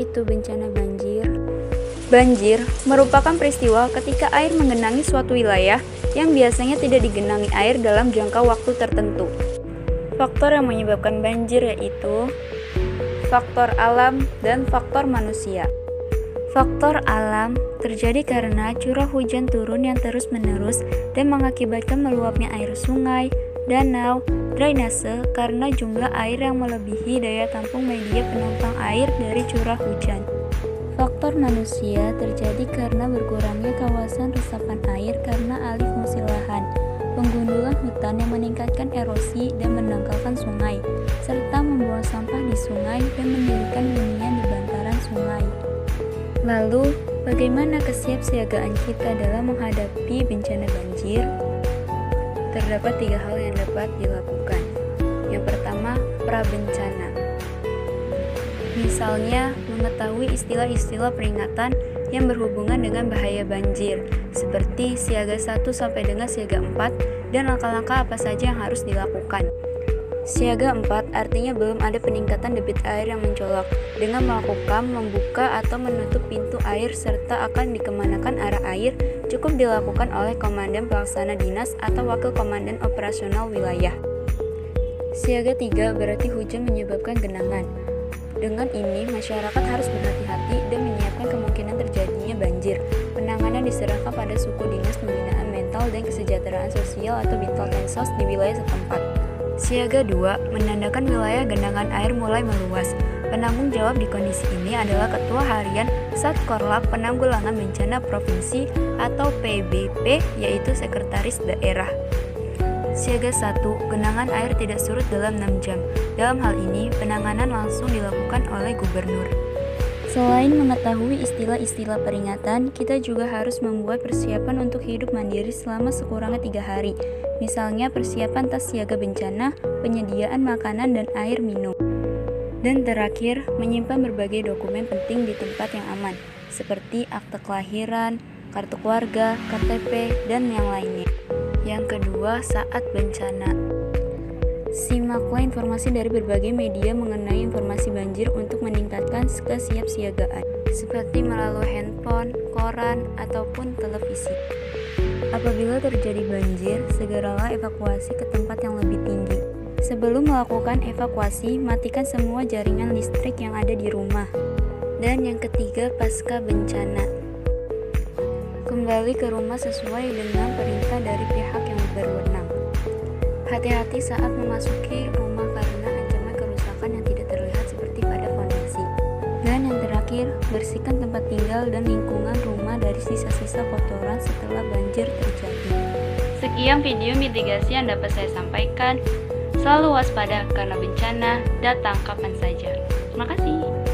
itu bencana banjir? Banjir merupakan peristiwa ketika air menggenangi suatu wilayah yang biasanya tidak digenangi air dalam jangka waktu tertentu. Faktor yang menyebabkan banjir yaitu faktor alam dan faktor manusia. Faktor alam terjadi karena curah hujan turun yang terus-menerus dan mengakibatkan meluapnya air sungai, danau, drainase karena jumlah air yang melebihi daya tampung media penampang air dari curah hujan. Faktor manusia terjadi karena berkurangnya kawasan resapan air karena alih fungsi lahan, penggundulan hutan yang meningkatkan erosi dan mendangkalkan sungai, serta membuang sampah di sungai dan mendirikan hunian di bantaran sungai. Lalu, bagaimana kesiapsiagaan kita dalam menghadapi bencana banjir? Terdapat 3 hal yang dapat dilakukan. Yang pertama, prabencana. Misalnya, mengetahui istilah-istilah peringatan yang berhubungan dengan bahaya banjir, seperti siaga 1 sampai dengan siaga 4, dan langkah-langkah apa saja yang harus dilakukan. Siaga 4 artinya belum ada peningkatan debit air yang mencolok, dengan melakukan membuka atau menutup pintu air serta akan dikemanakan arah air cukup dilakukan oleh komandan pelaksana dinas atau wakil komandan operasional wilayah. Siaga 3 berarti hujan menyebabkan genangan. Dengan ini, masyarakat harus berhati-hati dan menyiapkan kemungkinan terjadinya banjir. Penanganan diserahkan pada suku dinas pembinaan mental dan kesejahteraan sosial atau Bintalkensos di wilayah setempat. Siaga 2 menandakan wilayah genangan air mulai meluas. Penanggung jawab di kondisi ini adalah Ketua Harian Satkorlap Penanggulangan Bencana Provinsi atau PBP, yaitu Sekretaris Daerah. Siaga 1, genangan air tidak surut dalam 6 jam. Dalam hal ini, penanganan langsung dilakukan oleh Gubernur. Selain mengetahui istilah-istilah peringatan, kita juga harus membuat persiapan untuk hidup mandiri selama sekurangnya 3 hari. Misalnya persiapan tas siaga bencana, penyediaan makanan dan air minum. Dan terakhir, menyimpan berbagai dokumen penting di tempat yang aman, seperti akte kelahiran, kartu keluarga, KTP, dan yang lainnya. Yang kedua, saat bencana. Simaklah informasi dari berbagai media mengenai informasi banjir untuk meningkatkan kesiapsiagaan, seperti melalui handphone, koran, ataupun televisi. Apabila terjadi banjir, segeralah evakuasi ke tempat yang lebih tinggi. Sebelum melakukan evakuasi, matikan semua jaringan listrik yang ada di rumah. Dan yang ketiga, pasca bencana. Kembali ke rumah sesuai dengan perintah dari pihak yang berwenang. Hati-hati saat memasuki rumah karena ancaman kerusakan yang tidak terlihat seperti pada fondasi. Dan yang terakhir, bersihkan tempat tinggal dan lingkungan rumah dari sisa-sisa kotoran setelah banjir terjadi. Sekian video mitigasi yang dapat saya sampaikan. Selalu waspada karena bencana datang kapan saja. Terima kasih.